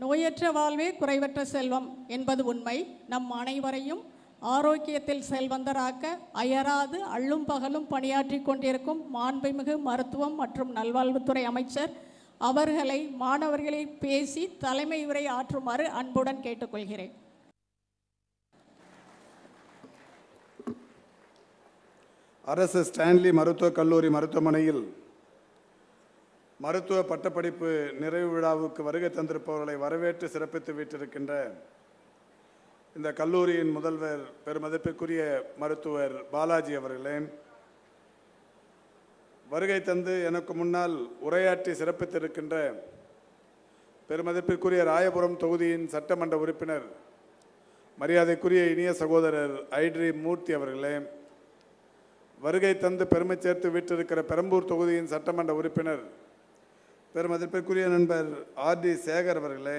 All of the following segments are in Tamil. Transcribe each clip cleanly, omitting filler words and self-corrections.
நோயற்ற வாழ்வே குறைவற்ற செல்வம் என்பது உண்மை. நம் அனைவரையும் ஆரோக்கியத்தில் செல்வந்தராக்க அயராது அள்ளும் பகலும் பணியாற்றி கொண்டிருக்கும் மாண்புமிகு மருத்துவம் மற்றும் நல்வாழ்வுத்துறை அமைச்சர் அவர்களை மாணவர்களை பேசி தலைமை உரை ஆற்றுமாறு அன்புடன் கேட்டுக்கொள்கிறேன். அரசு ஸ்டான்லி மருத்துவக் கல்லூரி மருத்துவமனையில் மருத்துவ பட்டப்படிப்பு நிறைவு விழாவுக்கு வருகை தந்திருப்பவர்களை வரவேற்று சிறப்பித்து வீட்டிருக்கின்ற இந்த கல்லூரியின் முதல்வர் பெருமதிப்பிற்குரிய மருத்துவர் பாலாஜி அவர்களே, வருகை தந்து எனக்கு முன்னால் உரையாற்றி சிறப்பித்திருக்கின்ற பெருமதிப்பிற்குரிய ராயபுரம் தொகுதியின் சட்டமன்ற உறுப்பினர் மரியாதைக்குரிய இனிய சகோதரர் ஐட்ரி மூர்த்தி அவர்களே, வருகை தந்து பெருமை சேர்த்து வீட்டிருக்கிற பெரம்பூர் தொகுதியின் சட்டமன்ற உறுப்பினர் பெருமதிப்பிற்குரிய நண்பர் ஆர்டி சேகர் அவர்களே,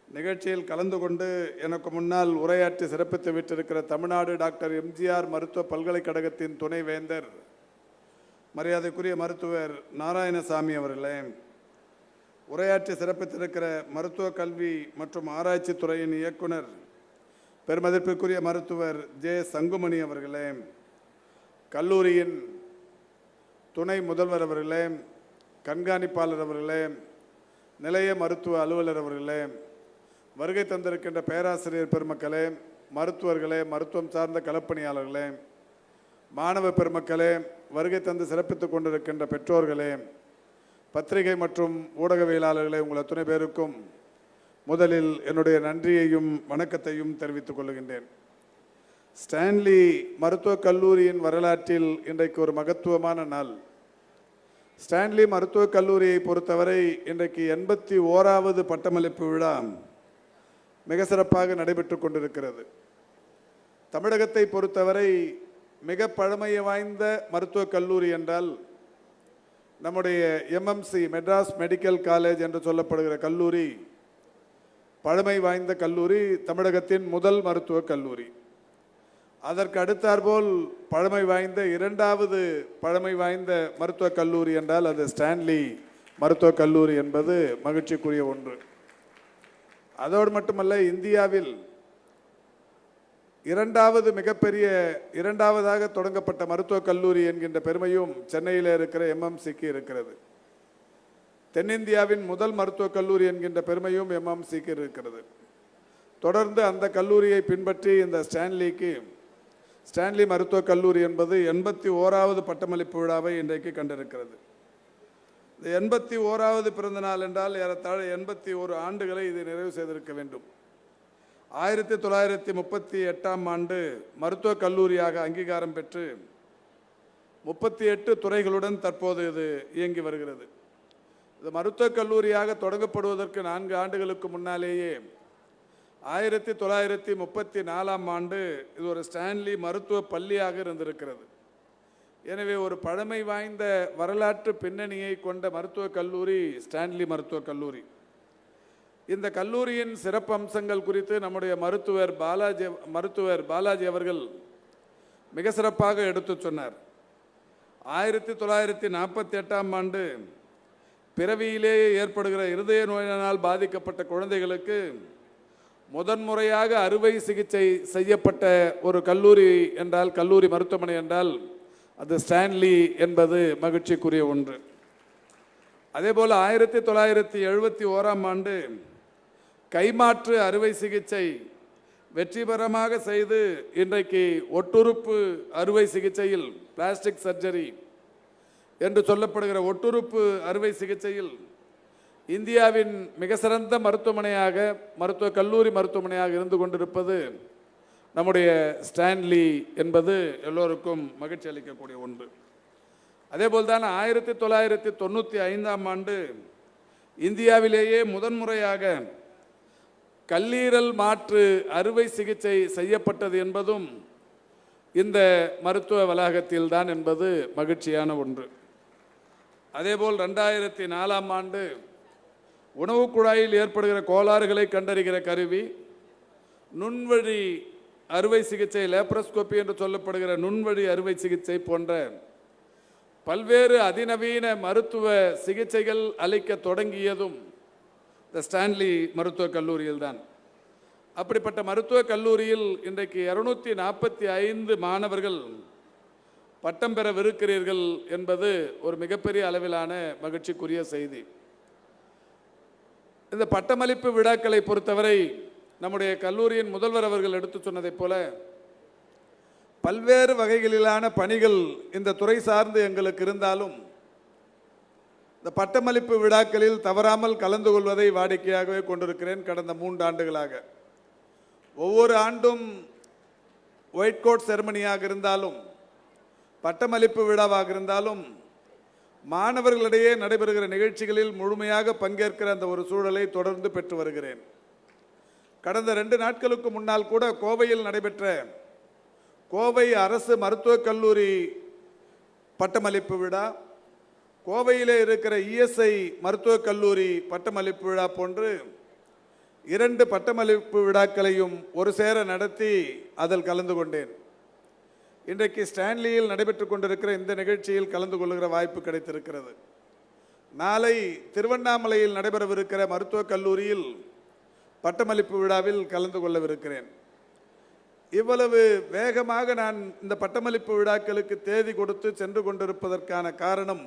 நிகழ்ச்சியில் கலந்து கொண்டு எனக்கு முன்னால் உரையாற்றி சிறப்பித்து விட்டிருக்கிற தமிழ்நாடு டாக்டர் எம்ஜிஆர் மருத்துவ பல்கலைக்கழகத்தின் துணைவேந்தர் மரியாதைக்குரிய மருத்துவர் நாராயணசாமி அவர்களே, உரையாற்றி சிறப்பித்திருக்கிற மருத்துவ கல்வி மற்றும் ஆராய்ச்சி துறையின் இயக்குனர் பெருமதிப்பிற்குரிய மருத்துவர் ஜே சங்குமணி அவர்களே, கல்லூரியின் துணை முதல்வர் அவர்களே, கண்காணிப்பாளர் அவர்களே, நிலைய மருத்துவ அலுவலர் அவர்களே, வருகை தந்திருக்கின்ற பேராசிரியர் பெருமக்களே, மருத்துவர்களே, மருத்துவம் சார்ந்த களப்பணியாளர்களே, மாணவ பெருமக்களே, வருகை தந்து சிறப்பித்துக் கொண்டிருக்கின்ற பெற்றோர்களே, பத்திரிகை மற்றும் ஊடகவியலாளர்களே, உங்கள் அத்துணை பேருக்கும் முதலில் என்னுடைய நன்றியையும் வணக்கத்தையும் தெரிவித்துக் கொள்கின்றேன். ஸ்டான்லி மருத்துவக் கல்லூரியின் வரலாற்றில் இன்றைக்கு ஒரு மகத்துவமான நாள். ஸ்டான்லி மருத்துவக் கல்லூரியை பொறுத்தவரை இன்றைக்கு 81வது பட்டமளிப்பு விழா மிக சிறப்பாக நடைபெற்று கொண்டிருக்கிறது. தமிழகத்தை பொறுத்தவரை மிக பழமை வாய்ந்த மருத்துவக் கல்லூரி என்றால் நம்முடைய எம்எம்சி மெட்ராஸ் மெடிக்கல் காலேஜ் என்று சொல்லப்படுகிற கல்லூரி பழமை வாய்ந்த கல்லூரி, தமிழகத்தின் முதல் மருத்துவக் கல்லூரி. அதற்கு அடுத்தாற்போல் பழமை வாய்ந்த இரண்டாவது பழமை வாய்ந்த மருத்துவக் கல்லூரி என்றால் அது ஸ்டான்லி மருத்துவக் கல்லூரி என்பது மகிழ்ச்சிக்குரிய ஒன்று. அதோடு மட்டுமல்ல, இந்தியாவில் இரண்டாவதாக தொடங்கப்பட்ட மருத்துவக் கல்லூரி என்கின்ற பெருமையும் சென்னையில் இருக்கிற எம்எம்சிக்கு இருக்கிறது. தென்னிந்தியாவின் முதல் மருத்துவக் கல்லூரி என்கின்ற பெருமையும் எம்எம்சிக்கு இருக்கிறது. தொடர்ந்து அந்த கல்லூரியை பின்பற்றி இந்த ஸ்டான்லி மருத்துவக் கல்லூரி என்பது 81வது பட்டமளிப்பு விழாவை இன்றைக்கு கண்டிருக்கிறது. இந்த 81வது பிறந்த நாள் என்றால் ஏறத்தாழ 81 ஆண்டுகளை இது நிறைவு செய்திருக்க வேண்டும். 1938ஆம் ஆண்டு மருத்துவக் கல்லூரியாக அங்கீகாரம் பெற்று 38 துறைகளுடன் தற்போது இது இயங்கி வருகிறது. இது மருத்துவக் கல்லூரியாக தொடங்கப்படுவதற்கு 4 ஆண்டுகளுக்கு முன்னாலேயே 1934ஆம் ஆண்டு இது ஒரு ஸ்டான்லி மருத்துவ பள்ளியாக இருந்திருக்கிறது. எனவே ஒரு பழமை வாய்ந்த வரலாற்று பின்னணியை கொண்ட மருத்துவக் கல்லூரி ஸ்டான்லி மருத்துவக் கல்லூரி. இந்த கல்லூரியின் சிறப்பு அம்சங்கள் குறித்து நம்முடைய மருத்துவர் பாலாஜி அவர்கள் மிக சிறப்பாக எடுத்து சொன்னார். 1948ஆம் ஆண்டு பிறவியிலேயே ஏற்படுகிற இருதய நோயினால் பாதிக்கப்பட்ட குழந்தைகளுக்கு முதன்முறையாக அறுவை சிகிச்சை செய்யப்பட்ட ஒரு கல்லூரி என்றால், கல்லூரி மருத்துவமனை என்றால் அது ஸ்டான்லி என்பது மகிழ்ச்சிக்குரிய ஒன்று. அதேபோல் 1971ஆம் ஆண்டு கைமாற்று அறுவை சிகிச்சை வெற்றிகரமாக செய்து இன்றைக்கு ஒட்டுறுப்பு அறுவை சிகிச்சையில், பிளாஸ்டிக் சர்ஜரி என்று சொல்லப்படுகிற ஒட்டுறுப்பு அறுவை சிகிச்சையில் இந்தியாவின் மிக சிறந்த மருத்துவக் கல்லூரி மருத்துவமனையாக இருந்து கொண்டிருப்பது நம்முடைய ஸ்டான்லி என்பது எல்லோருக்கும் மகிழ்ச்சி அளிக்கக்கூடிய ஒன்று. அதேபோல் தான் 1995ஆம் ஆண்டு இந்தியாவிலேயே முதன்முறையாக கல்லீரல் மாற்று அறுவை சிகிச்சை செய்யப்பட்டது என்பதும் இந்த மருத்துவ வளாகத்தில் தான் என்பது மகிழ்ச்சியான ஒன்று. அதேபோல் 2004ஆம் ஆண்டு உணவு குழாயில் ஏற்படுகிற கோளாறுகளை கண்டறிகிற கருவி, நுண்வழி அறுவை சிகிச்சை, லேப்ரோஸ்கோபி என்று சொல்லப்படுகிற நுண்வழி அறுவை சிகிச்சை போன்ற பல்வேறு அதிநவீன மருத்துவ சிகிச்சைகள் அளிக்க தொடங்கியதும் இந்த ஸ்டான்லி மருத்துவக் கல்லூரியில் தான். அப்படிப்பட்ட மருத்துவக் கல்லூரியில் இன்றைக்கு 245 மாணவர்கள் பட்டம் பெறவிருக்கிறீர்கள் என்பது ஒரு மிகப்பெரிய அளவிலான மகிழ்ச்சிக்குரிய செய்தி. இந்த பட்டமளிப்பு விழாக்களை பொறுத்தவரை நம்முடைய கல்லூரியின் முதல்வர் அவர்கள் எடுத்து சொன்னதைப் போல பல்வேறு வகைகளிலான பணிகள் இந்த துறை சார்ந்து எங்களுக்கு இருந்தாலும் இந்த பட்டமளிப்பு விழாக்களில் தவறாமல் கலந்து கொள்வதை வாடிக்கையாகவே கொண்டிருக்கிறேன். கடந்த 3 ஆண்டுகளாக ஒவ்வொரு ஆண்டும் ஒயிட் கோட் செரமனியாக இருந்தாலும் பட்டமளிப்பு விழாவாக இருந்தாலும் மாணவர்களிடையே நடைபெறுகிற நிகழ்ச்சிகளில் முழுமையாக பங்கேற்கிற அந்த ஒரு சூழலை தொடர்ந்து பெற்று வருகிறேன். கடந்த 2 நாட்களுக்கு முன்னால் கூட கோவையில் நடைபெற்ற கோவை அரசு மருத்துவக் கல்லூரி பட்டமளிப்பு விழா, கோவையிலே இருக்கிற இஎஸ்ஐ மருத்துவக் கல்லூரி பட்டமளிப்பு விழா போன்று 2 பட்டமளிப்பு விழாக்களையும் ஒரு சேர நடத்தி அதில் கலந்து கொண்டேன். இன்றைக்கு ஸ்டான்லியில் நடைபெற்று கொண்டிருக்கிற இந்த நிகழ்ச்சியில் கலந்து கொள்கிற வாய்ப்பு கிடைத்திருக்கிறது. நாளை திருவண்ணாமலையில் நடைபெறவிருக்கிற மருத்துவக் கல்லூரியில் பட்டமளிப்பு விழாவில் கலந்து கொள்ளவிருக்கிறேன். இவ்வளவு வேகமாக நான் இந்த பட்டமளிப்பு விழாக்களுக்கு தேதி கொடுத்து சென்று கொண்டிருப்பதற்கான காரணம்,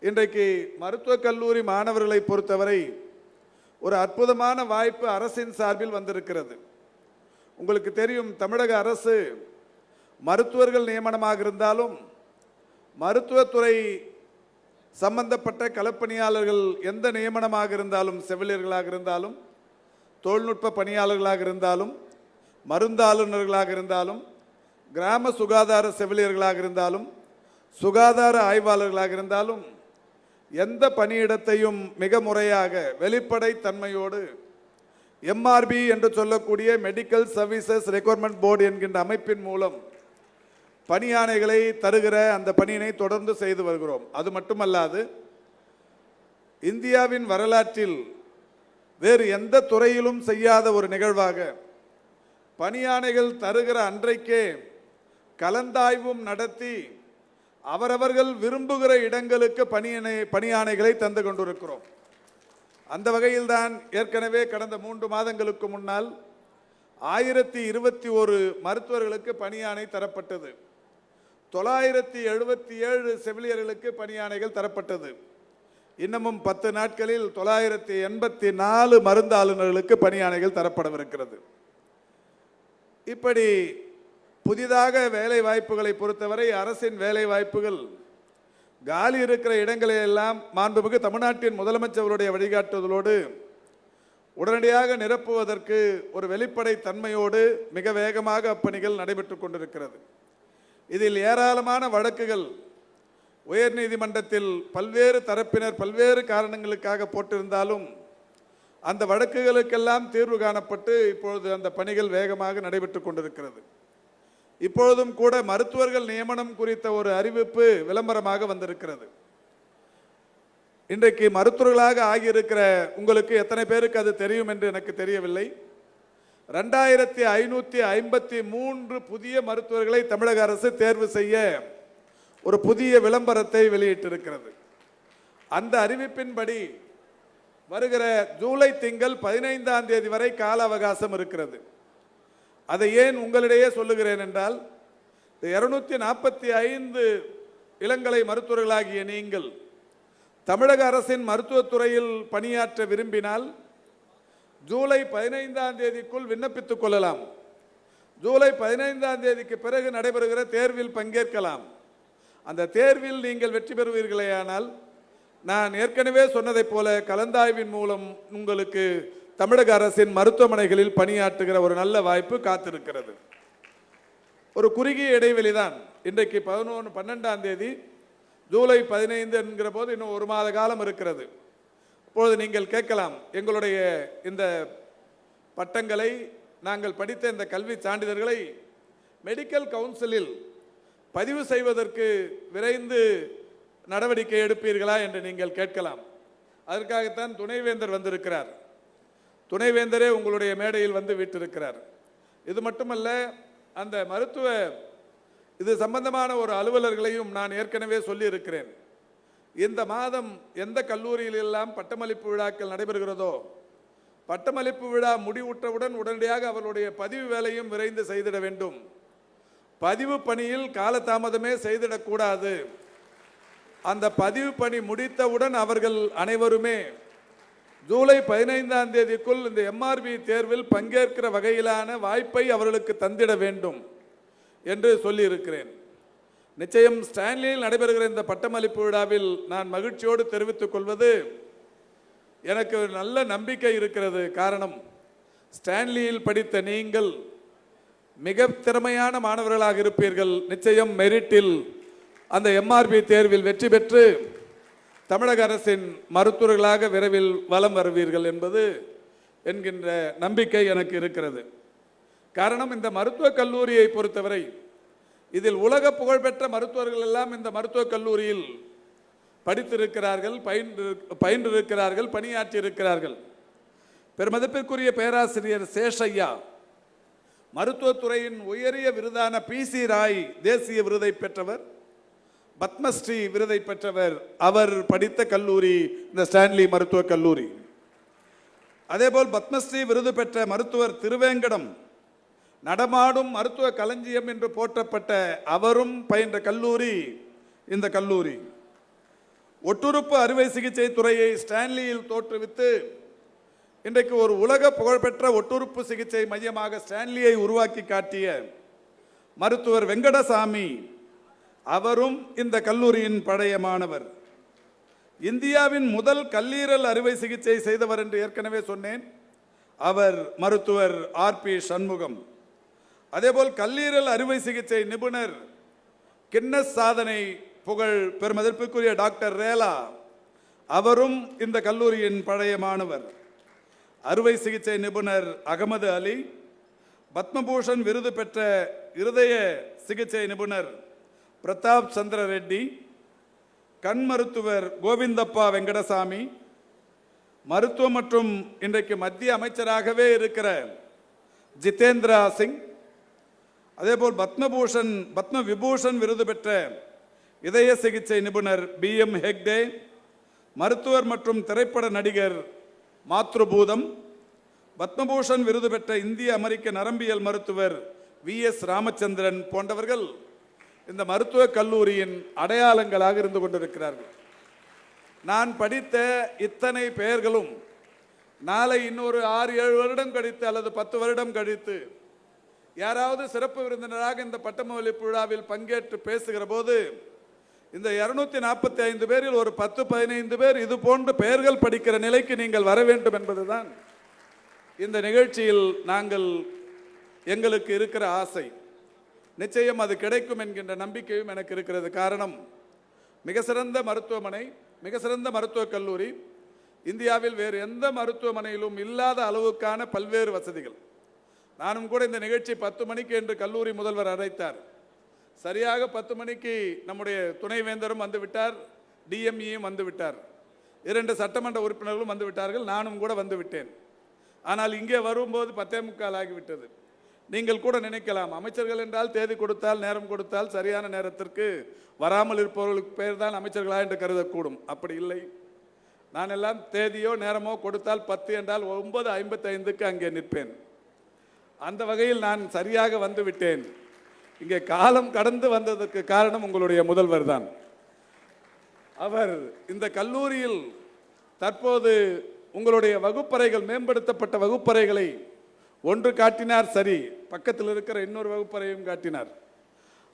இன்றைக்கு மருத்துவக் கல்லூரி மாணவர்களை பொறுத்தவரை ஒரு அற்புதமான வாய்ப்பு அரசின் சார்பில் வந்திருக்கிறது. உங்களுக்கு தெரியும், தமிழக அரசு மருத்துவர்கள் நியமனமாக இருந்தாலும் மருத்துவத்துறை சம்பந்தப்பட்ட களப்பணியாளர்கள் எந்த நியமனமாக இருந்தாலும், செவிலியர்களாக இருந்தாலும், தொழில்நுட்ப பணியாளர்களாக இருந்தாலும், மருந்தாளுநர்களாக இருந்தாலும், கிராம சுகாதார செவிலியர்களாக இருந்தாலும், சுகாதார ஆய்வாளர்களாக இருந்தாலும் எந்த பணியிடத்தையும் மிக முறையாக வெளிப்படை தன்மையோடு எம்ஆர்பி என்று சொல்லக்கூடிய மெடிக்கல் சர்வீசஸ் ரெக்யர்மெண்ட் போர்டு என்கின்ற அமைப்பின் மூலம் பணியாணைகளை தருகிற அந்த பணியினை தொடர்ந்து செய்து வருகிறோம். அது மட்டுமல்லாது, இந்தியாவின் வரலாற்றில் வேறு எந்த துறையிலும் செய்யாத ஒரு நிகழ்வாக பணியாணைகள் தருகிற அன்றைக்கே கலந்தாய்வும் நடத்தி அவரவர்கள் விரும்புகிற இடங்களுக்கு பணியாணைகளை தந்து கொண்டிருக்கிறோம். அந்த வகையில்தான் ஏற்கனவே கடந்த 3 மாதங்களுக்கு முன்னால் 1021 மருத்துவர்களுக்கு பணியாணை தரப்பட்டது. 977 செவிலியர்களுக்கு பணியாணைகள் தரப்பட்டது. இன்னமும் 10 நாட்களில் 984 மருந்தாளுநர்களுக்கு பணியாணைகள் தரப்படவிருக்கிறது. இப்படி புதிதாக வேலை வாய்ப்புகளை பொறுத்தவரை அரசின் வேலை வாய்ப்புகள் காலி இருக்கிற இடங்களை எல்லாம் மாண்புமிகு தமிழ்நாட்டின் முதலமைச்சருடைய வழிகாட்டுதலோடு உடனடியாக நிரப்புவதற்கு ஒரு வெளிப்படை தன்மையோடு மிக வேகமாக அப்பணிகள் நடைபெற்று கொண்டிருக்கிறது. இதில் ஏராளமான வழக்குகள் உயர்நீதிமன்றத்தில் பல்வேறு தரப்பினர் பல்வேறு காரணங்களுக்காக போட்டிருந்தாலும் அந்த வழக்குகளுக்கெல்லாம் தீர்வு காணப்பட்டு இப்பொழுது அந்த பணிகள் வேகமாக நடைபெற்று கொண்டிருக்கிறது. இப்பொழுதும் கூட மருத்துவர்கள் நியமனம் குறித்த ஒரு அறிவிப்பு விளம்பரமாக வந்திருக்கிறது. இன்றைக்கு மருத்துவர்களாக ஆகியிருக்கிற உங்களுக்கு எத்தனை பேருக்கு அது தெரியும் என்று எனக்கு தெரியவில்லை. 2553 புதிய மருத்துவர்களை தமிழக அரசு தேர்வு செய்ய ஒரு புதிய விளம்பரத்தை வெளியிட்டிருக்கிறது. அந்த அறிவிப்பின்படி வருகிற ஜூலை திங்கள் 15ஆம் தேதி வரை கால அவகாசம் இருக்கிறது. அதை ஏன் உங்களிடையே சொல்லுகிறேன் என்றால், 245 இளங்கலை மருத்துவர்களாகிய நீங்கள் தமிழக அரசின் மருத்துவத்துறையில் பணியாற்ற விரும்பினால் ஜூலை 15ஆம் தேதிக்குள் விண்ணப்பித்துக் கொள்ளலாம். ஜூலை 15ஆம் தேதிக்கு பிறகு நடைபெறுகிற தேர்வில் பங்கேற்கலாம். அந்த தேர்வில் நீங்கள் வெற்றி பெறுவீர்களேயானால் நான் ஏற்கனவே சொன்னதைப் போல கலந்தாய்வின் மூலம் உங்களுக்கு தமிழக அரசின் மருத்துவமனைகளில் பணியாற்றுகிற ஒரு நல்ல வாய்ப்பு காத்திருக்கிறது. ஒரு குறுகிய இடைவெளி தான். இன்றைக்கு 12ஆம் தேதி, ஜூலை 15 என்கிற போது இன்னும் 1 மாத காலம் இருக்கிறது. இப்பொழுது நீங்கள் கேட்கலாம், எங்களுடைய இந்த பட்டங்களை, நாங்கள் படித்த இந்த கல்வி சான்றிதழ்களை மெடிக்கல் கவுன்சிலில் பதிவு செய்வதற்கு விரைந்து நடவடிக்கை எடுப்பீர்களா என்று நீங்கள் கேட்கலாம். அதற்காகத்தான் துணைவேந்தர் வந்திருக்கிறார். துணைவேந்தரே உங்களுடைய மேடையில் வந்து வீட்டிருக்கிறார். இது மட்டுமல்ல, அந்த இது சம்பந்தமான ஒரு அலுவலர்களையும் நான் ஏற்கனவே சொல்லி இருக்கிறேன். இந்த மாதம் எந்த கல்லூரியில் எல்லாம் பட்டமளிப்பு விழாக்கள் நடைபெறுகிறதோ பட்டமளிப்பு விழா முடிவுற்றவுடன் உடனடியாக அவர்களுடைய பதிவு வேலையும் விரைந்து செய்திட வேண்டும். பதிவு பணியில் காலதாமதமே செய்திடக்கூடாது. அந்த பதிவு பணி முடித்தவுடன் அவர்கள் அனைவருமே ஜூலை 15ஆம் தேதிக்குள் இந்த MRB தேர்வில் பங்கேற்கிற வகையிலான வாய்ப்பை அவர்களுக்கு தந்திட வேண்டும் என்று சொல்லியிருக்கிறேன். நிச்சயம் ஸ்டான்லியில் நடைபெறுகிற இந்த பட்டமளிப்பு விழாவில் நான் மகிழ்ச்சியோடு தெரிவித்துக் கொள்வது, எனக்கு நல்ல நம்பிக்கை இருக்கிறது. காரணம், ஸ்டான்லியில் படித்த நீங்கள் மிக திறமையான மாணவர்களாக இருப்பீர்கள். நிச்சயம் மெரிட்டில் அந்த MRB தேர்வில் வெற்றி பெற்று தமிழக அரசின் மருத்துவர்களாக விரைவில் வலம் வருவீர்கள் என்பது என்கின்ற நம்பிக்கை எனக்கு இருக்கிறது. காரணம், இந்த மருத்துவக் கல்லூரியை பொறுத்தவரை இதில் உலக புகழ்பெற்ற மருத்துவர்கள் எல்லாம் இந்த மருத்துவக் கல்லூரியில் படித்திருக்கிறார்கள், பயின்றிருக்கிறார்கள், பணியாற்றி இருக்கிறார்கள். பெருமதிப்பிற்குரிய பேராசிரியர் சேஷையா மருத்துவத்துறையின் உயரிய விருதான PC ராய் தேசிய விருதை பெற்றவர், பத்மஸ்ரீ விருதை பெற்றவர். அவர் படித்த கல்லூரி இந்த ஸ்டான்லி மருத்துவக் கல்லூரி. அதேபோல் பத்மஸ்ரீ விருது பெற்ற மருத்துவர் திருவேங்கடம் நடமாடும் மருத்துவ களஞ்சியம் என்று போற்றப்பட்ட அவரும் பயின்ற கல்லூரி இந்த கல்லூரி. ஒட்டுறுப்பு அறுவை சிகிச்சை துறையை ஸ்டான்லியில் தோற்றுவித்து இன்றைக்கு ஒரு உலக புகழ்பெற்ற ஒட்டுறுப்பு சிகிச்சை மையமாக ஸ்டான்லியை உருவாக்கி காட்டிய மருத்துவர் வெங்கடசாமி அவரும் இந்த கல்லூரியின் பழைய மாணவர். இந்தியாவின் முதல் கல்லீரல் அறுவை சிகிச்சை செய்தவர் என்று ஏற்கனவே சொன்னேன். அவர் மருத்துவர் RP சண்முகம். அதேபோல் கல்லீரல் அறுவை சிகிச்சை நிபுணர் கின்னஸ் சாதனை புகழ் பெருமதிப்பிற்குரிய டாக்டர் ரேலா அவரும் இந்த கல்லூரியின் பழைய மாணவர். அறுவை சிகிச்சை நிபுணர் அகமது அலி, பத்மபூஷன் விருது பெற்ற இருதய சிகிச்சை நிபுணர் பிரதாப் சந்திர ரெட்டி, கண் மருத்துவர் கோவிந்தப்பா வெங்கடசாமி, மருத்துவம் மற்றும் இன்றைக்கு மத்திய அமைச்சராகவே இருக்கிற ஜிதேந்திரா சிங், அதேபோல் பத்ம விபூஷன் விருது பெற்ற இதய சிகிச்சை நிபுணர் BM ஹெக்டே, மருத்துவர் மற்றும் திரைப்பட நடிகர் மாத்ருபூதம், பத்மபூஷன் விருது பெற்ற இந்திய அமெரிக்க நரம்பியல் மருத்துவர் VS ராமச்சந்திரன் போன்றவர்கள் இந்த மருத்துவக் கல்லூரியின் அடையாளங்களாக இருந்து கொண்டிருக்கிறார்கள். நான் படித்த இத்தனை பெயர்களும் நாளை இன்னொரு 6-7 வருடம் கழித்து அல்லது 10 வருடம் கழித்து யாராவது சிறப்பு விருந்தினராக இந்த பட்டமளிப்பு விழாவில் பங்கேற்று பேசுகிற போது இந்த 245 பேரில் ஒரு 10-15 பேர் இது போன்ற பெயர்கள் படிக்கிற நிலைக்கு நீங்கள் வர வேண்டும் என்பதுதான் இந்த நிகழ்ச்சியில் எங்களுக்கு இருக்கிற ஆசை. நிச்சயம் அது கிடைக்கும் என்கின்ற நம்பிக்கையும் எனக்கு இருக்கிறது. காரணம், மிக சிறந்த மருத்துவமனை, மிக சிறந்த மருத்துவக் கல்லூரி, இந்தியாவில் வேறு எந்த மருத்துவமனையிலும் இல்லாத அளவுக்கான பல்வேறு வசதிகள். நானும் கூட இந்த நிகழ்ச்சி 10 மணிக்கு என்று கல்லூரி முதல்வர் அழைத்தார். சரியாக 10 மணிக்கு நம்முடைய துணைவேந்தரும் வந்துவிட்டார், DMEயும் வந்துவிட்டார், 2 சட்டமன்ற உறுப்பினர்களும் வந்துவிட்டார்கள், நானும் கூட வந்துவிட்டேன். ஆனால் இங்கே வரும்போது 10:45 ஆகிவிட்டது. நீங்கள் கூட நினைக்கலாம், அமைச்சர்கள் என்றால் தேதி கொடுத்தால் நேரம் கொடுத்தால் சரியான நேரத்திற்கு வராமல் இருப்பவர்களுக்கு பேர் தான் அமைச்சர்களா என்று கருதக்கூடும். அப்படி இல்லை. நான் எல்லாம் தேதியோ நேரமோ கொடுத்தால் 10 என்றால் 9:55க்கு அங்கே நிற்பேன். அந்த வகையில் நான் சரியாக வந்து விட்டேன். இங்கே காலம் கடந்து வந்ததற்கு காரணம் உங்களுடைய முதல்வர் தான். அவர் இந்த கல்லூரியில் தற்போது உங்களுடைய வகுப்பறைகள், மேம்படுத்தப்பட்ட வகுப்பறைகளை ஒன்று காட்டினார். சரி, பக்கத்தில் இருக்கிற இன்னொரு வகுப்பறையும் காட்டினார்.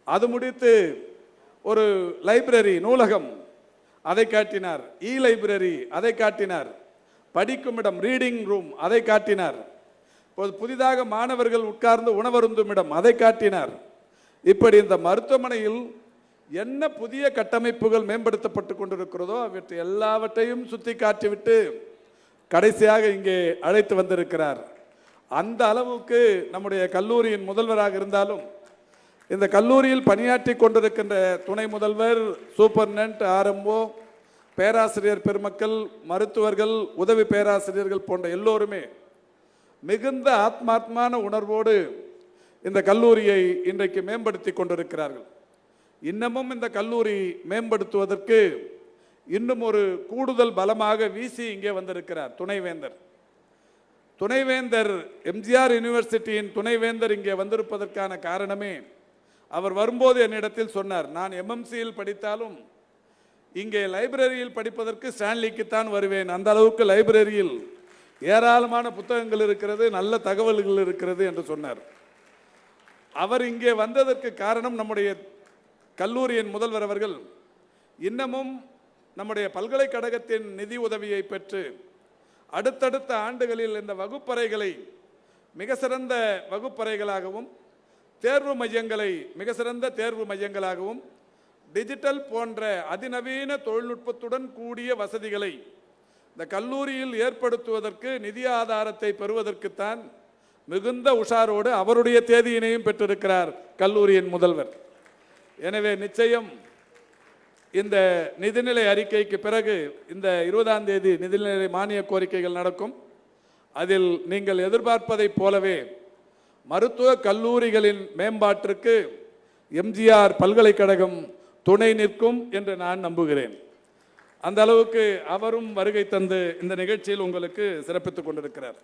அது முடித்து ஒரு லைப்ரரி, நூலகம், அதை காட்டினார். லைப்ரரி அதை காட்டினார். படிக்கும் இடம், ரீடிங் ரூம், அதை காட்டினார். இப்போது புதிதாக மாணவர்கள் உட்கார்ந்து உணவருந்தும் இடம், அதை காட்டினார். இப்படி இந்த மருத்துவமனையில் என்ன புதிய கட்டமைப்புகள் மேம்படுத்தப்பட்டு கொண்டிருக்கிறதோ அவற்றை எல்லாவற்றையும் சுற்றி காட்டிவிட்டு கடைசியாக இங்கே அழைத்து வந்திருக்கிறார். அந்த அளவுக்கு நம்முடைய கல்லூரியின் முதல்வராக இருந்தாலும் இந்த கல்லூரியில் பணியாற்றி கொண்டிருக்கின்ற துணை முதல்வர், சூப்பர்டென்டென்ட், RMO, பேராசிரியர் பெருமக்கள், மருத்துவர்கள், உதவி பேராசிரியர்கள் போன்ற எல்லோருமே மிகுந்த ஆத்மார்த்தமான உணர்வோடு இந்த கல்லூரியை இன்றைக்கு மேம்படுத்தி கொண்டிருக்கிறார்கள். இன்னமும் இந்த கல்லூரி மேம்படுத்துவதற்கு இன்னும் ஒரு கூடுதல் பலமாக வீசி இங்கே வந்திருக்கிறார் துணைவேந்தர். துணைவேந்தர் எம்ஜிஆர் யூனிவர்சிட்டியின் துணைவேந்தர் இங்கே வந்திருப்பதற்கான காரணமே, அவர் வரும்போது என்னிடத்தில் சொன்னார், நான் எம்எம்சியில் படித்தாலும் இங்கே லைப்ரரியில் படிப்பதற்கு ஸ்டான்லிக்குத்தான் வருவேன், அந்த அளவுக்கு லைப்ரரியில் ஏராளமான புத்தகங்கள் இருக்கிறது, நல்ல தகவல்கள் இருக்கிறது என்று சொன்னார். அவர் இங்கே வந்ததற்கு காரணம் நம்முடைய கல்லூரியின் முதல்வர் அவர்கள் இன்னமும் நம்முடைய பல்கலைக்கழகத்தின் நிதி உதவியை பெற்று அடுத்தடுத்த ஆண்டுகளில் இந்த வகுப்பறைகளை மிக சிறந்த வகுப்பறைகளாகவும் தேர்வு மையங்களை மிக சிறந்த தேர்வு மையங்களாகவும் டிஜிட்டல் போன்ற அதிநவீன தொழில்நுட்பத்துடன் கூடிய வசதிகளை இந்த கல்லூரியில் ஏற்படுத்துவதற்கு நிதி ஆதாரத்தை பெறுவதற்குத்தான் மிகுந்த உஷாரோடு அவருடைய தேதியினையும் பெற்றிருக்கிறார் கல்லூரியின் முதல்வர். எனவே நிச்சயம் இந்த நிதிநிலை அறிக்கைக்கு பிறகு இந்த 20ஆம் தேதி நிதிநிலை மானிய கோரிக்கைகள் நடக்கும். அதில் நீங்கள் எதிர்பார்ப்பதைப் போலவே மருத்துவ கல்லூரிகளின் மேம்பாட்டிற்கு எம்ஜிஆர் பல்கலைக்கழகம் துணை நிற்கும் என்று நான் நம்புகிறேன். அந்த அளவுக்கு அவரும் வருகை தந்து இந்த நிகழ்ச்சியில் உங்களுக்கு சிறப்பித்துக் கொண்டிருக்கிறார்.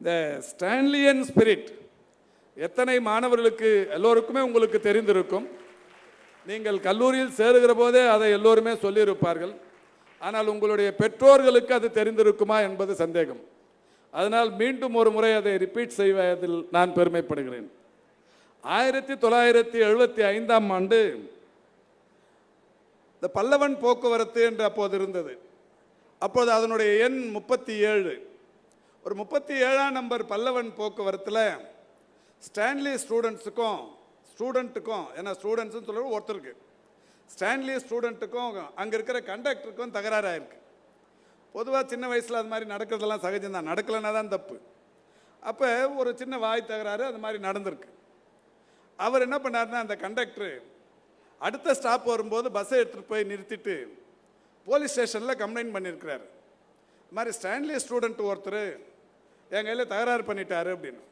இந்த ஸ்டான்லியன் ஸ்பிரிட் எத்தனை மாணவர்களுக்கு எல்லோருக்குமே உங்களுக்கு தெரிந்திருக்கும். நீங்கள் கல்லூரியில் சேருகிற போதே அதை எல்லோருமே சொல்லியிருப்பார்கள். ஆனால் உங்களுடைய பெற்றோர்களுக்கு அது தெரிந்திருக்குமா என்பது சந்தேகம். அதனால் மீண்டும் ஒரு முறை அதை ரிப்பீட் செய்வதில் நான் பெருமைப்படுகிறேன். 1975ஆம் ஆண்டு இந்த பல்லவன் போக்குவரத்து என்று அப்போது இருந்தது. அப்போது அதனுடைய எண் 37. ஒரு 37ஆம் நம்பர் பல்லவன் போக்குவரத்தில் ஸ்டான்லி ஸ்டூடெண்ட்டுக்கும் ஏன்னா ஸ்டூடெண்ட்ஸ்னு சொல்லுறது ஒருத்தருக்கு, ஸ்டான்லி ஸ்டூடெண்ட்டுக்கும் அங்கே இருக்கிற கண்டக்டருக்கும் தகராறு ஆயிருக்கு. பொதுவாக சின்ன வயசில் அது மாதிரி நடக்கிறதெல்லாம் சகஜம்தான், நடக்கலைன்னா தான் தப்பு. அப்போ ஒரு சின்ன வாய் தகராறு அது மாதிரி நடந்திருக்கு. அவர் என்ன பண்ணாருன்னா, அந்த கண்டக்டரு அடுத்த ஸ்டாப் வரும்போது பஸ்ஸை எடுத்துகிட்டு போய் நிறுத்திட்டு போலீஸ் ஸ்டேஷனில் கம்ப்ளைண்ட் பண்ணியிருக்கிறார். இது மாதிரி ஸ்டான்லி ஸ்டூடெண்ட் ஒருத்தர் என் கையில் தகராறு பண்ணிட்டாரு அப்படின்னு.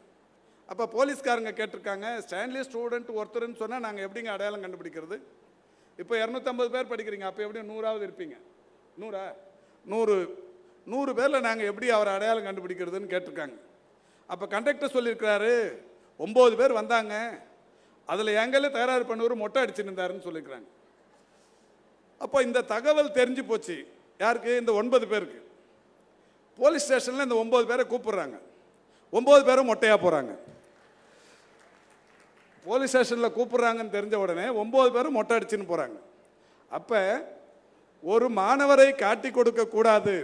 அப்போ போலீஸ்காரங்க கேட்டிருக்காங்க, ஸ்டான்லி ஸ்டூடெண்ட் ஒருத்தருன்னு சொன்னால் நாங்கள் எப்படிங்க அடையாளம் கண்டுபிடிக்கிறது? இப்போ 250 பேர் படிக்கிறீங்க, அப்போ எப்படி 100ஆவது இருப்பீங்க? 100 பேரில் நாங்கள் எப்படி அவரை அடையாளம் கண்டுபிடிக்கிறதுன்னு கேட்டிருக்காங்க. அப்போ கண்டக்டர் சொல்லியிருக்கிறாரு, 9 பேர் வந்தாங்க, அதில் எங்களே தகராறு பண்ணுவார் மொட்டை அடிச்சுன்னு இருந்தாருன்னு சொல்லியிருக்கிறாங்க. அப்போ இந்த தகவல் தெரிஞ்சு போச்சு யாருக்கு? இந்த 9 பேருக்கு. போலீஸ் ஸ்டேஷனில் இந்த 9 பேரை கூப்பிடுறாங்க. 9 பேரும் மொட்டையாக போகிறாங்க. போலீஸ் ஸ்டேஷனில் கூப்பிட்றாங்கன்னு தெரிஞ்ச உடனே 9 பேரும் மொட்டை அடிச்சுன்னு போகிறாங்க. அப்போ ஒரு மாணவரை காட்டி கொடுக்கக்கூடாது,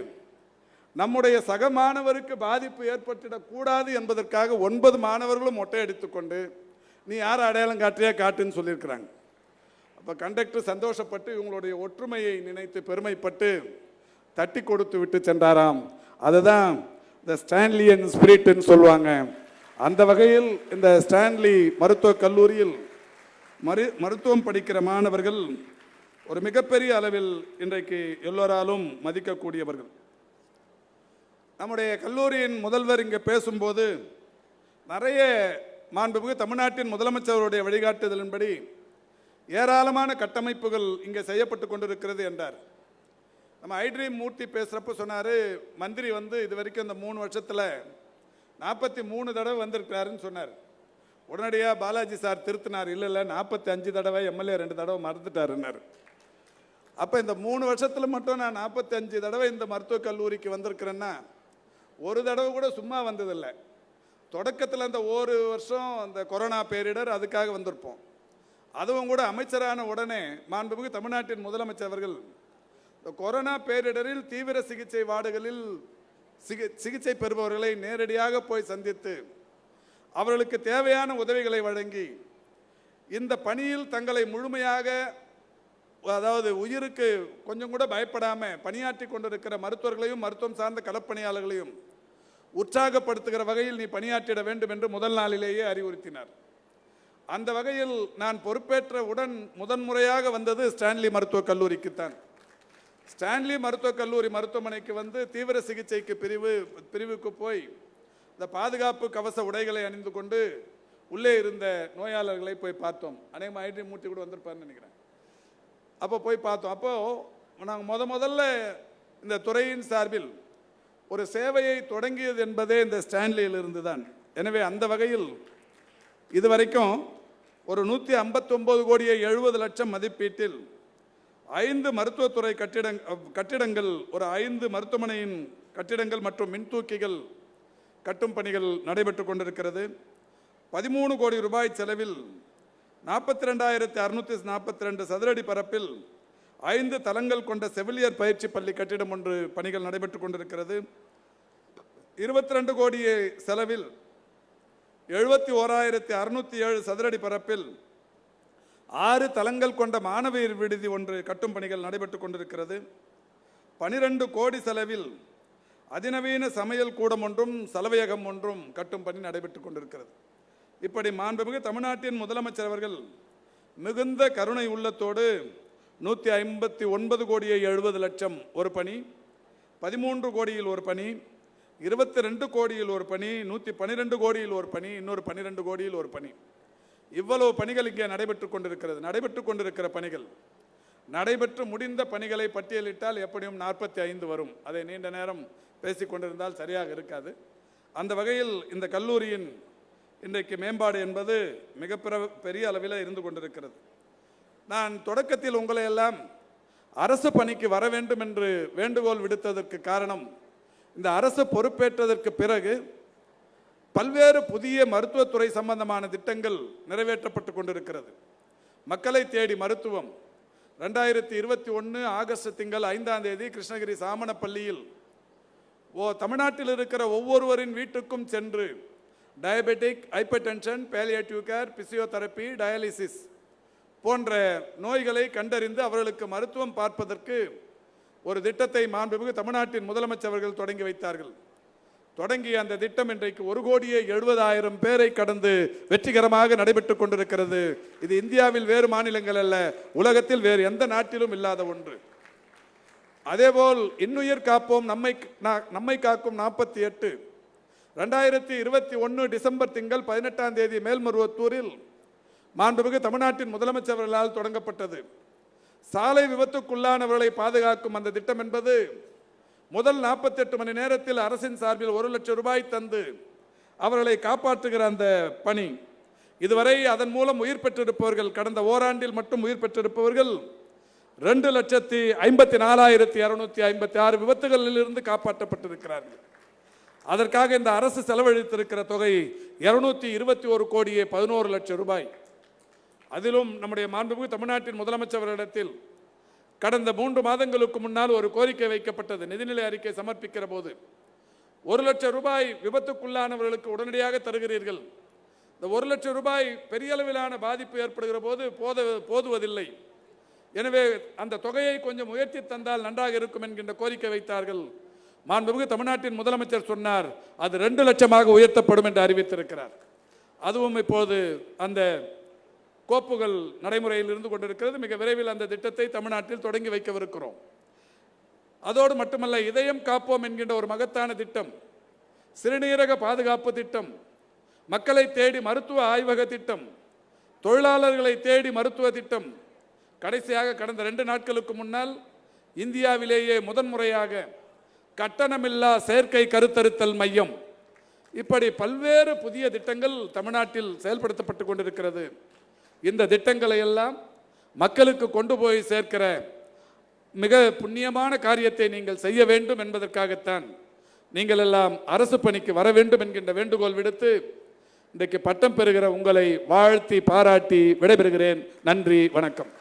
நம்முடைய சக மாணவருக்கு பாதிப்பு ஏற்பட்டுடக்கூடாது என்பதற்காக 9 மாணவர்களும் மொட்டை அடித்துக்கொண்டு நீ யார் அடையாளம் காட்டியா காட்டுன்னு சொல்லியிருக்கிறாங்க. அப்போ கண்டக்டர் சந்தோஷப்பட்டு இவங்களுடைய ஒற்றுமையை நினைத்து பெருமைப்பட்டு தட்டி கொடுத்து விட்டு சென்றாராம். அதுதான் இந்த ஸ்டான்லியன் ஸ்பிரிட்னு சொல்லுவாங்க. அந்த வகையில் இந்த ஸ்டான்லி மருத்துவக் கல்லூரியில் மருத்துவம் படிக்கிற மாணவர்கள் ஒரு மிகப்பெரிய அளவில் இன்றைக்கு எல்லோராலும் மதிக்கக்கூடியவர்கள். நம்முடைய கல்லூரியின் முதல்வர் இங்கே பேசும்போது நிறைய மாண்புமிகு தமிழ்நாட்டின் முதலமைச்சருடைய வழிகாட்டுதலின்படி ஏராளமான கட்டமைப்புகள் இங்கே செய்யப்பட்டு கொண்டிருக்கிறது என்றார். நம்ம ஐட்ரீம் மூர்த்தி பேசுகிறப்ப சொன்னார், மந்திரி வந்து இது வரைக்கும் இந்த 3 வருஷத்தில் 43 தடவை வந்திருக்கிறாருன்னு சொன்னார். உடனடியாக பாலாஜி சார் திருத்தினார், இல்லை 45 தடவை, எம்எல்ஏ 2 தடவை மறந்துட்டாருன்னார். அப்போ இந்த 3 வருஷத்தில் மட்டும் நான் 45 தடவை இந்த மருத்துவக் கல்லூரிக்கு வந்திருக்கிறேன்னா ஒரு தடவை கூட சும்மா வந்ததில்லை. தொடக்கத்தில் அந்த ஒரு வருஷம் அந்த கொரோனா பேரிடர், அதுக்காக வந்திருப்போம். அதுவும் கூட அமைச்சரான உடனே மாண்புமிகு தமிழ்நாட்டின் முதலமைச்சர் அவர்கள் இந்த கொரோனா பேரிடரில் தீவிர சிகிச்சை வார்டுகளில் சிகிச்சை பெறுபவர்களை நேரடியாக போய் சந்தித்து அவர்களுக்கு தேவையான உதவிகளை வழங்கி இந்த பணியில் தங்களை முழுமையாக, அதாவது உயிருக்கு கொஞ்சம் கூட பயப்படாமல் பணியாற்றி கொண்டிருக்கிற மருத்துவர்களையும் மருத்துவம் சார்ந்த களப்பணியாளர்களையும் உற்சாகப்படுத்துகிற வகையில் நீ பணியாற்றிட வேண்டும் என்று முதல் நாளிலேயே அறிவுறுத்தினார். அந்த வகையில் நான் பொறுப்பேற்ற உடன் முதன்முறையாக வந்தது ஸ்டான்லி மருத்துவக் கல்லூரிக்குத்தான். ஸ்டான்லி மருத்துவக் கல்லூரி மருத்துவமனைக்கு வந்து தீவிர சிகிச்சைக்கு பிரிவுக்கு போய் இந்த பாதுகாப்பு கவச உடைகளை அணிந்து கொண்டு உள்ளே இருந்த நோயாளர்களை போய் பார்த்தோம். அநேகமாக ஐட்ரீம் மூர்த்தி கூட வந்திருப்பாருன்னு நினைக்கிறேன். அப்போ போய் பார்த்தோம். அப்போது நாங்கள் முதல்ல இந்த துறையின் சார்பில் ஒரு சேவையை தொடங்கியது என்பதே இந்த ஸ்டான்லியில் இருந்து தான். எனவே அந்த வகையில் இதுவரைக்கும் ஒரு 159 கோடியே 70 லட்சம் மதிப்பீட்டில் 5 மருத்துவத்துறை கட்டிடங்கள், ஒரு 5 மருத்துவமனையின் கட்டிடங்கள் மற்றும் மின்தூக்கிகள் கட்டும் பணிகள் நடைபெற்று கொண்டிருக்கிறது. 13 கோடி ரூபாய் செலவில் 42,642 சதுரடி பரப்பில் 5 தளங்கள் கொண்ட செவிலியர் பயிற்சி பள்ளி கட்டிடம் ஒன்று பணிகள் நடைபெற்று கொண்டிருக்கிறது. 22 கோடி செலவில் 71,607 சதுரடி பரப்பில் 6 தளங்கள் கொண்ட மாணவியர் விடுதி ஒன்று கட்டும் பணிகள் நடைபெற்று கொண்டிருக்கிறது. 12 கோடி செலவில் அதிநவீன சமையல் கூடம் ஒன்றும் சலவையகம் ஒன்றும் கட்டும் பணி நடைபெற்று கொண்டிருக்கிறது. இப்படி மாண்புமிகு தமிழ்நாட்டின் முதலமைச்சர் அவர்கள் மிகுந்த கருணை உள்ளத்தோடு 159 கோடியே 70 லட்சம் ஒரு பணி, 13 கோடியில் ஒரு பணி, 22 கோடியில் ஒரு பணி, 112 கோடியில் ஒரு பணி, இன்னொரு 12 கோடியில் ஒரு பணி, இவ்வளவு பணிகள் இங்கே நடைபெற்று கொண்டிருக்கிறது. நடைபெற்று கொண்டிருக்கிற பணிகள், நடைபெற்று முடிந்த பணிகளை பட்டியலிட்டால் எப்படியும் 45 வரும். அதை நீண்ட நேரம் பேசிக் கொண்டிருந்தால் சரியாக இருக்காது. அந்த வகையில் இந்த கல்லூரியின் இன்றைக்கு மேம்பாடு என்பது மிக பெரிய அளவில் இருந்து கொண்டிருக்கிறது. நான் தொடக்கத்தில் உங்களை எல்லாம் அரசு பணிக்கு வர வேண்டும் என்று வேண்டுகோள் விடுத்ததற்கு காரணம், இந்த அரசு பொறுப்பேற்றதற்கு பிறகு பல்வேறு புதிய மருத்துவத்துறை சம்பந்தமான திட்டங்கள் நிறைவேற்றப்பட்டு கொண்டிருக்கிறது. மக்களை தேடி மருத்துவம் 2021 ஆகஸ்ட் திங்கள் 5ஆம் தேதி கிருஷ்ணகிரி சாமணப்பள்ளியில் தமிழ்நாட்டில் இருக்கிற ஒவ்வொருவரின் வீட்டுக்கும் சென்று diabetic, hypertension, palliative care, physiotherapy, dialysis போன்ற நோய்களை கண்டறிந்து அவர்களுக்கு மருத்துவம் பார்ப்பதற்கு ஒரு திட்டத்தை மாண்புமிகு தமிழ்நாட்டின் முதலமைச்சர் அவர்கள் தொடங்கி வைத்தார்கள். தொடங்கிய அந்த திட்டம் இன்றைக்கு 1,70,00,000 பேரை கடந்து வெற்றிகரமாக நடைபெற்றுக் கொண்டிருக்கிறது. இது இந்தியாவில் வேறு மாநிலங்கள் அல்ல, உலகத்தில் வேறு எந்த நாட்டிலும் இல்லாத ஒன்று. அதேபோல் இன்னுயிர் காப்போம் நம்மை காக்கும் 48 2021 டிசம்பர் திங்கள் 18ஆம் தேதி மேல்மருவத்தூரில் மாண்புமிகு தமிழ்நாட்டின் முதலமைச்சர் அவர்களால் தொடங்கப்பட்டது. சாலை விபத்துக்குள்ளானவர்களை பாதுகாக்கும் அந்த திட்டம் என்பது முதல் 48 மணி நேரத்தில் அரசின் சார்பில் 1 லட்சம் ரூபாய் தந்து அவர்களை காப்பாற்றுகிற அந்த பணி. இதுவரை அதன் மூலம் உயிர் பெற்றிருப்பவர்கள், கடந்த ஓராண்டில் மட்டும் உயிர் பெற்றிருப்பவர்கள் 2,54,256 விபத்துகளில் இருந்து காப்பாற்றப்பட்டிருக்கிறார்கள். அதற்காக இந்த அரசு செலவழித்திருக்கிற தொகை 221 கோடியே 11 லட்சம் ரூபாய். அதிலும் நம்முடைய மாண்புமிகு தமிழ்நாட்டின் முதலமைச்சரிடத்தில் கடந்த 3 மாதங்களுக்கு முன்னால் ஒரு கோரிக்கை வைக்கப்பட்டது. நிதிநிலை அறிக்கை சமர்ப்பிக்கிற போது 1 லட்சம் ரூபாய் விபத்துக்குள்ளானவர்களுக்கு உடனடியாக தருகிறீர்கள். இந்த 1 லட்சம் ரூபாய் பெரிய அளவிலான பாதிப்பு ஏற்படுகிற போது போதுவதில்லை. எனவே அந்த தொகையை கொஞ்சம் உயர்த்தி தந்தால் நன்றாக இருக்கும் என்கின்ற கோரிக்கை வைத்தார்கள். மாண்புமிகு தமிழ்நாட்டின் முதலமைச்சர் சொன்னார், அது 2 லட்சமாக உயர்த்தப்படும் என்று அறிவித்திருக்கிறார். அதுவும் இப்போது அந்த கோப்புகள் நடைமுறையில் இருந்து கொண்டிருக்கிறது. மிக விரைவில் அந்த திட்டத்தை தமிழ்நாட்டில் தொடங்கி வைக்கவிருக்கிறோம். அதோடு மட்டுமல்ல, இதயம் காப்போம் என்கின்ற ஒரு மகத்தான திட்டம், சிறுநீரக பாதுகாப்பு திட்டம், மக்களை தேடி மருத்துவ ஆய்வக திட்டம், தொழிலாளர்களை தேடி மருத்துவ திட்டம், கடைசியாக கடந்த 2 நாட்களுக்கு முன்னால் இந்தியாவிலேயே முதன்முறையாக கட்டணமில்லா செயற்கை கருத்தரித்தல் மையம், இப்படி பல்வேறு புதிய திட்டங்கள் தமிழ்நாட்டில் செயல்படுத்தப்பட்டு கொண்டிருக்கிறது. இந்த திட்டங்களை எல்லாம் மக்களுக்கு கொண்டு போய் சேர்க்கிற மிக புண்ணியமான காரியத்தை நீங்கள் செய்ய வேண்டும் என்பதற்காகத்தான் நீங்கள் எல்லாம் அரசு பணிக்கு வர வேண்டும் என்கின்ற வேண்டுகோள் விடுத்து இன்றைக்கு பட்டம் பெறுகிற உங்களை வாழ்த்தி பாராட்டி விடைபெறுகிறேன். நன்றி, வணக்கம்.